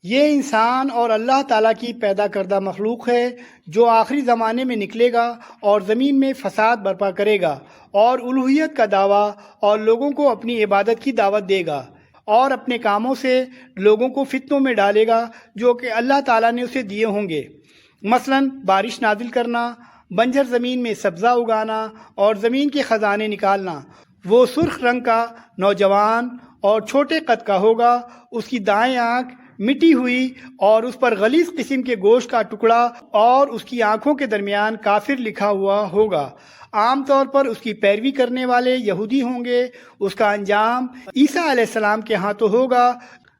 یہ انسان اور اللہ تعالیٰ کی پیدا کردہ مخلوق ہے جو آخری زمانے میں نکلے گا اور زمین میں فساد برپا کرے گا اور الوہیت کا دعویٰ اور لوگوں کو اپنی عبادت کی دعوت دے گا اور اپنے کاموں سے لوگوں کو فتنوں میں ڈالے گا جو کہ اللہ تعالیٰ نے اسے دیے ہوں گے، مثلا بارش نازل کرنا، بنجر زمین میں سبزہ اگانا اور زمین کے خزانے نکالنا۔ وہ سرخ رنگ کا نوجوان اور چھوٹے قد کا ہوگا، اس کی دائیں آنکھ مٹی ہوئی اور اس پر غلیظ قسم کے گوشت کا ٹکڑا اور اس کی آنکھوں کے درمیان کافر لکھا ہوا ہوگا۔ عام طور پر اس کی پیروی کرنے والے یہودی ہوں گے۔ اس کا انجام عیسیٰ علیہ السلام کے ہاتھوں ہوگا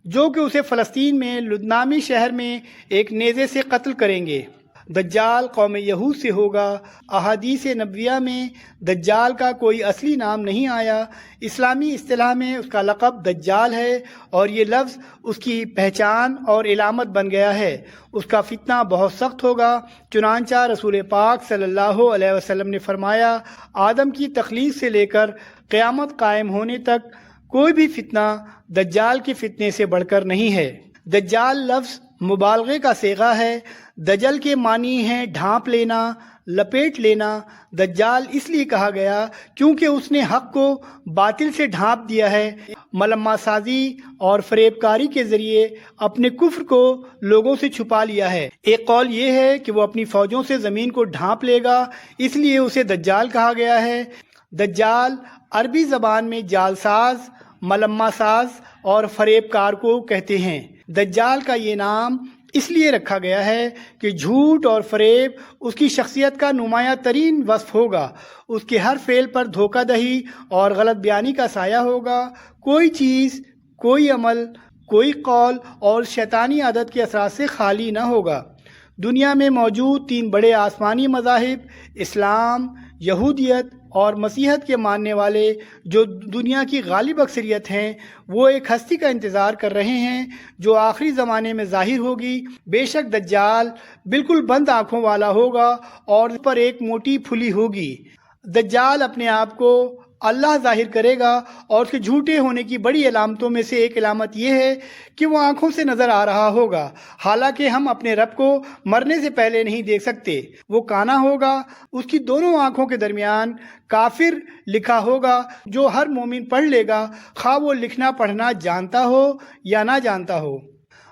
جو کہ اسے فلسطین میں لدنامی شہر میں ایک نیزے سے قتل کریں گے۔ دجال قوم یہود سے ہوگا۔ احادیث نبویہ میں دجال کا کوئی اصلی نام نہیں آیا۔ اسلامی اصطلاح میں اس کا لقب دجال ہے اور یہ لفظ اس کی پہچان اور علامت بن گیا ہے۔ اس کا فتنہ بہت سخت ہوگا، چنانچہ رسول پاک صلی اللہ علیہ وسلم نے فرمایا، آدم کی تخلیق سے لے کر قیامت قائم ہونے تک کوئی بھی فتنہ دجال کے فتنے سے بڑھ کر نہیں ہے۔ دجال لفظ مبالغے کا صیغہ ہے۔ دجل کے معنی ہیں ڈھانپ لینا، لپیٹ لینا۔ دجال اس لیے کہا گیا کیونکہ اس نے حق کو باطل سے ڈھانپ دیا ہے، ملمہ سازی اور فریب کاری کے ذریعے اپنے کفر کو لوگوں سے چھپا لیا ہے۔ ایک قول یہ ہے کہ وہ اپنی فوجوں سے زمین کو ڈھانپ لے گا، اس لیے اسے دجال کہا گیا ہے۔ دجال عربی زبان میں جال ساز، ملمہ ساز اور فریب کار کو کہتے ہیں۔ دجال کا یہ نام اس لیے رکھا گیا ہے کہ جھوٹ اور فریب اس کی شخصیت کا نمایاں ترین وصف ہوگا۔ اس کے ہر فعل پر دھوکہ دہی اور غلط بیانی کا سایہ ہوگا۔ کوئی چیز، کوئی عمل، کوئی قول اور شیطانی عادت کے اثرات سے خالی نہ ہوگا۔ دنیا میں موجود 3 بڑے آسمانی مذاہب، اسلام، یہودیت اور مسیحیت کے ماننے والے جو دنیا کی غالب اکثریت ہیں، وہ ایک ہستی کا انتظار کر رہے ہیں جو آخری زمانے میں ظاہر ہوگی۔ بے شک دجال بالکل بند آنکھوں والا ہوگا اور اس پر ایک موٹی پھلی ہوگی۔ دجال اپنے آپ کو اللہ ظاہر کرے گا اور اس کے جھوٹے ہونے کی بڑی علامتوں میں سے ایک علامت یہ ہے کہ وہ آنکھوں سے نظر آ رہا ہوگا، حالانکہ ہم اپنے رب کو مرنے سے پہلے نہیں دیکھ سکتے۔ وہ کانا ہوگا، اس کی دونوں آنکھوں کے درمیان کافر لکھا ہوگا جو ہر مومن پڑھ لے گا، خواہ وہ لکھنا پڑھنا جانتا ہو یا نہ جانتا ہو۔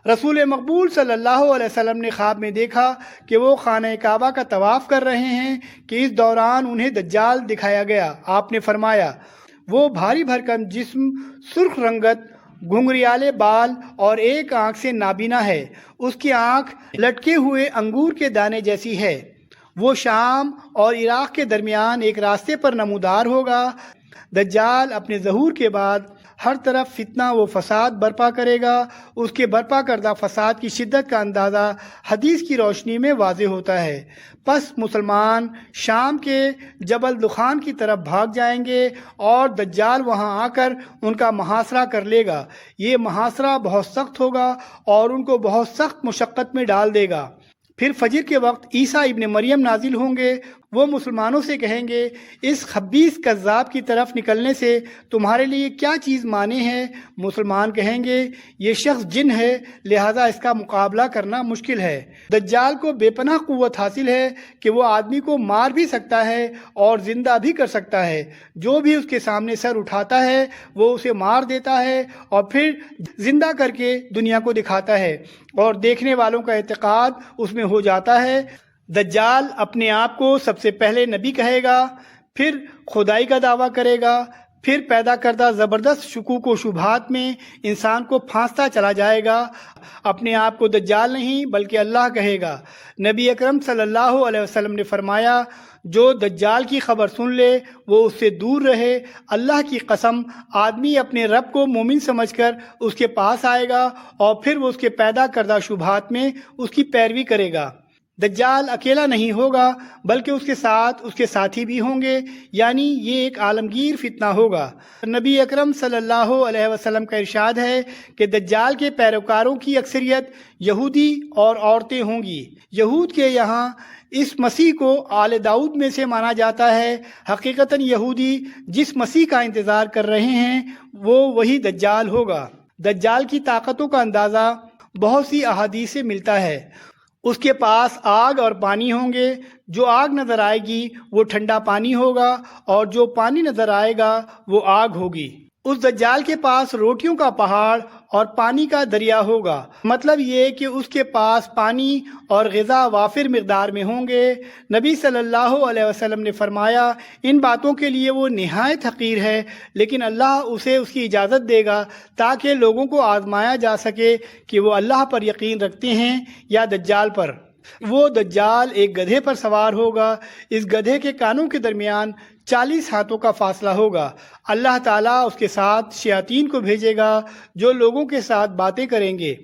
رسول مقبول صلی اللہ علیہ وسلم نے خواب میں دیکھا کہ وہ خانہ کعبہ کا طواف کر رہے ہیں کہ اس دوران انہیں دجال دکھایا گیا۔ آپ نے فرمایا، وہ بھاری بھرکم جسم، سرخ رنگت، گھنگریالے بال اور ایک آنکھ سے نابینا ہے۔ اس کی آنکھ لٹکے ہوئے انگور کے دانے جیسی ہے۔ وہ شام اور عراق کے درمیان ایک راستے پر نمودار ہوگا۔ دجال اپنے ظہور کے بعد ہر طرف فتنہ و فساد برپا کرے گا۔ اس کے برپا کردہ فساد کی شدت کا اندازہ حدیث کی روشنی میں واضح ہوتا ہے۔ پس مسلمان شام کے جبل دخان کی طرف بھاگ جائیں گے اور دجال وہاں آ کر ان کا محاصرہ کر لے گا۔ یہ محاصرہ بہت سخت ہوگا اور ان کو بہت سخت مشقت میں ڈال دے گا۔ پھر فجر کے وقت عیسیٰ ابن مریم نازل ہوں گے۔ وہ مسلمانوں سے کہیں گے، اس خبیث کذاب کی طرف نکلنے سے تمہارے لیے کیا چیز مانے ہے؟ مسلمان کہیں گے، یہ شخص جن ہے، لہذا اس کا مقابلہ کرنا مشکل ہے۔ دجال کو بے پناہ قوت حاصل ہے کہ وہ آدمی کو مار بھی سکتا ہے اور زندہ بھی کر سکتا ہے۔ جو بھی اس کے سامنے سر اٹھاتا ہے وہ اسے مار دیتا ہے اور پھر زندہ کر کے دنیا کو دکھاتا ہے اور دیکھنے والوں کا اعتقاد اس میں ہو جاتا ہے۔ دجال اپنے آپ کو سب سے پہلے نبی کہے گا، پھر خدائی کا دعویٰ کرے گا، پھر پیدا کردہ زبردست شکوک و شبہات میں انسان کو پھانستا چلا جائے گا۔ اپنے آپ کو دجال نہیں بلکہ اللہ کہے گا۔ نبی اکرم صلی اللہ علیہ وسلم نے فرمایا، جو دجال کی خبر سن لے وہ اس سے دور رہے۔ اللہ کی قسم، آدمی اپنے رب کو مومن سمجھ کر اس کے پاس آئے گا اور پھر وہ اس کے پیدا کردہ شبہات میں اس کی پیروی کرے گا۔ دجال اکیلا نہیں ہوگا بلکہ اس کے ساتھ اس کے ساتھی بھی ہوں گے، یعنی یہ ایک عالمگیر فتنہ ہوگا۔ نبی اکرم صلی اللہ علیہ وسلم کا ارشاد ہے کہ دجال کے پیروکاروں کی اکثریت یہودی اور عورتیں ہوں گی۔ یہود کے یہاں اس مسیح کو آل داؤد میں سے مانا جاتا ہے۔ حقیقتاً یہودی جس مسیح کا انتظار کر رہے ہیں وہ وہی دجال ہوگا۔ دجال کی طاقتوں کا اندازہ بہت سی احادیث سے ملتا ہے۔ اس کے پاس آگ اور پانی ہوں گے، جو آگ نظر آئے گی وہ ٹھنڈا پانی ہوگا، اور جو پانی نظر آئے گا وہ آگ ہوگی۔ اس دجال کے پاس روٹیوں کا پہاڑ اور پانی کا دریا ہوگا، مطلب یہ کہ اس کے پاس پانی اور غذا وافر مقدار میں ہوں گے۔ نبی صلی اللہ علیہ وسلم نے فرمایا ان باتوں کے لیے وہ نہایت حقیر ہے، لیکن اللہ اسے اس کی اجازت دے گا تاکہ لوگوں کو آزمایا جا سکے کہ وہ اللہ پر یقین رکھتے ہیں یا دجال پر۔ وہ دجال ایک گدھے پر سوار ہوگا، اس گدھے کے کانوں کے درمیان 40 ہاتھوں کا فاصلہ ہوگا۔ اللہ تعالیٰ اس کے ساتھ شیاطین کو بھیجے گا جو لوگوں کے ساتھ باتیں کریں گے۔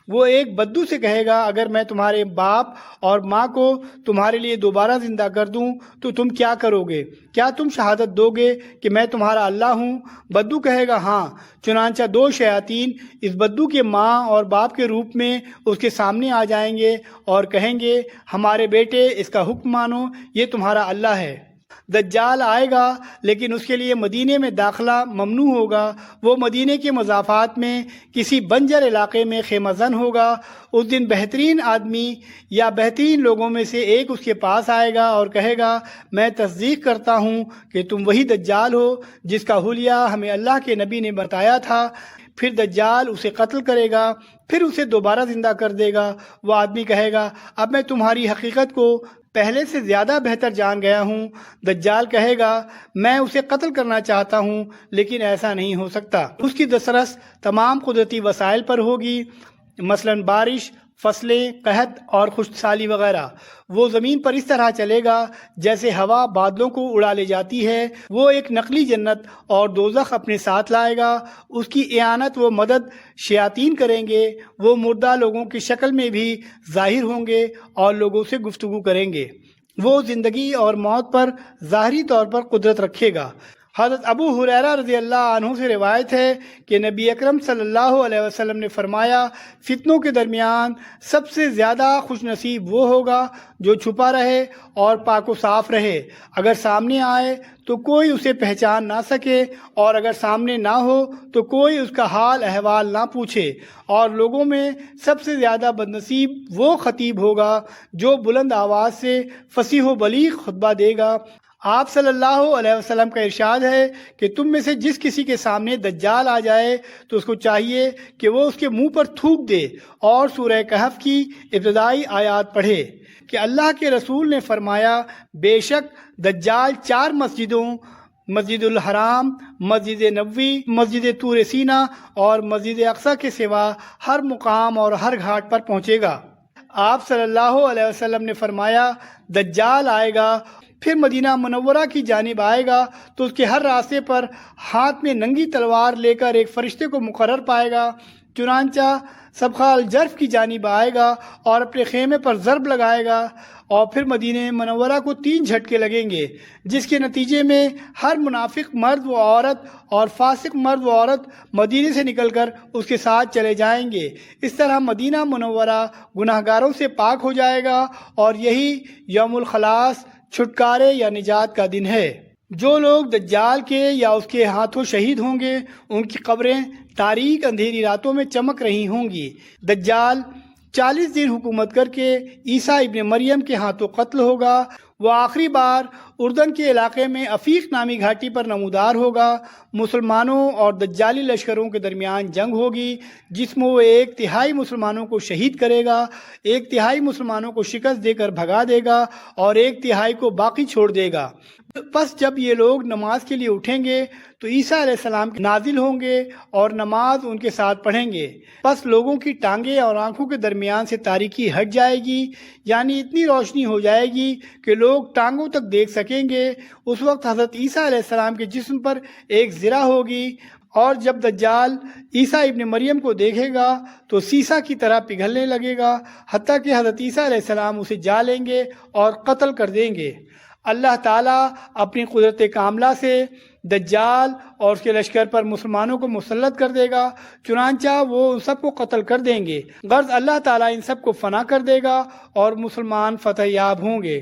وہ ایک بدو سے کہے گا اگر میں تمہارے باپ اور ماں کو تمہارے لیے دوبارہ زندہ کر دوں تو تم کیا کرو گے؟ کیا تم شہادت دو گے کہ میں تمہارا اللہ ہوں؟ بدو کہے گا ہاں۔ چنانچہ 2 شیاطین اس بدو کے ماں اور باپ کے روپ میں اس کے سامنے آ جائیں گے اور کہیں گے ہمارے بیٹے اس کا حکم مانو، یہ تمہارا اللہ ہے۔ دجال آئے گا لیکن اس کے لیے مدینے میں داخلہ ممنوع ہوگا۔ وہ مدینے کے مضافات میں کسی بنجر علاقے میں خیمہ زن ہوگا۔ اس دن بہترین آدمی یا بہترین لوگوں میں سے ایک اس کے پاس آئے گا اور کہے گا میں تصدیق کرتا ہوں کہ تم وہی دجال ہو جس کا حلیہ ہمیں اللہ کے نبی نے بتایا تھا۔ پھر دجال اسے قتل کرے گا، پھر اسے دوبارہ زندہ کر دے گا۔ وہ آدمی کہے گا اب میں تمہاری حقیقت کو پہلے سے زیادہ بہتر جان گیا ہوں۔ دجال کہے گا میں اسے قتل کرنا چاہتا ہوں لیکن ایسا نہیں ہو سکتا۔ اس کی دسترس تمام قدرتی وسائل پر ہوگی، مثلاً بارش، فصلیں، قحط اور خشک سالی وغیرہ۔ وہ زمین پر اس طرح چلے گا جیسے ہوا بادلوں کو اڑا لے جاتی ہے۔ وہ ایک نقلی جنت اور دوزخ اپنے ساتھ لائے گا۔ اس کی اعانت و مدد شیاطین کریں گے۔ وہ مردہ لوگوں کی شکل میں بھی ظاہر ہوں گے اور لوگوں سے گفتگو کریں گے۔ وہ زندگی اور موت پر ظاہری طور پر قدرت رکھے گا۔ حضرت ابو ہریرہ رضی اللہ عنہ سے روایت ہے کہ نبی اکرم صلی اللہ علیہ وسلم نے فرمایا فتنوں کے درمیان سب سے زیادہ خوش نصیب وہ ہوگا جو چھپا رہے اور پاک و صاف رہے۔ اگر سامنے آئے تو کوئی اسے پہچان نہ سکے، اور اگر سامنے نہ ہو تو کوئی اس کا حال احوال نہ پوچھے۔ اور لوگوں میں سب سے زیادہ بدنصیب وہ خطیب ہوگا جو بلند آواز سے فصیح و بلیغ خطبہ دے گا۔ آپ صلی اللہ علیہ وسلم کا ارشاد ہے کہ تم میں سے جس کسی کے سامنے دجال آ جائے تو اس کو چاہیے کہ وہ اس کے منہ پر تھوک دے اور سورہ کہف کی ابتدائی آیات پڑھے کہ اللہ کے رسول نے فرمایا بے شک دجال 4 مسجدوں، مسجد الحرام، مسجد نبوی، مسجد طور سینا اور مسجد اقصی کے سوا ہر مقام اور ہر گھاٹ پر پہنچے گا۔ آپ صلی اللہ علیہ وسلم نے فرمایا دجال آئے گا، پھر مدینہ منورہ کی جانب آئے گا تو اس کے ہر راستے پر ہاتھ میں ننگی تلوار لے کر ایک فرشتے کو مقرر پائے گا۔ چنانچہ سبخہ الجرف کی جانب آئے گا اور اپنے خیمے پر ضرب لگائے گا، اور پھر مدینہ منورہ کو 3 جھٹکے لگیں گے، جس کے نتیجے میں ہر منافق مرد و عورت اور فاسق مرد و عورت مدینے سے نکل کر اس کے ساتھ چلے جائیں گے۔ اس طرح مدینہ منورہ گناہ گاروں سے پاک ہو جائے گا، اور یہی یوم الخلاص، چھٹکارے یا نجات کا دن ہے۔ جو لوگ دجال کے یا اس کے ہاتھوں شہید ہوں گے ان کی قبریں تاریک اندھیری راتوں میں چمک رہی ہوں گی۔ دجال 40 دن حکومت کر کے عیسیٰ ابن مریم کے ہاتھوں قتل ہوگا۔ وہ آخری بار اردن کے علاقے میں عفیق نامی گھاٹی پر نمودار ہوگا۔ مسلمانوں اور دجالی لشکروں کے درمیان جنگ ہوگی جس میں وہ 1/3 مسلمانوں کو شہید کرے گا، 1/3 مسلمانوں کو شکست دے کر بھگا دے گا اور 1/3 کو باقی چھوڑ دے گا۔ پس جب یہ لوگ نماز کے لیے اٹھیں گے تو عیسیٰ علیہ السلام نازل ہوں گے اور نماز ان کے ساتھ پڑھیں گے۔ پس لوگوں کی ٹانگیں اور آنکھوں کے درمیان سے تاریکی ہٹ جائے گی، یعنی اتنی روشنی ہو جائے گی کہ لوگ ٹانگوں تک دیکھ سکیں گے۔ اس وقت حضرت عیسیٰ علیہ السلام کے جسم پر ایک زرہ ہوگی، اور جب دجال عیسیٰ ابن مریم کو دیکھے گا تو سیسا کی طرح پگھلنے لگے گا، حتیٰ کہ حضرت عیسیٰ علیہ السلام اسے جا لیں گے اور قتل کر دیں گے۔ اللہ تعالیٰ اپنی قدرت کاملہ سے دجال اور اس کے لشکر پر مسلمانوں کو مسلط کر دے گا، چنانچہ وہ ان سب کو قتل کر دیں گے۔ غرض اللہ تعالیٰ ان سب کو فنا کر دے گا اور مسلمان فتح یاب ہوں گے۔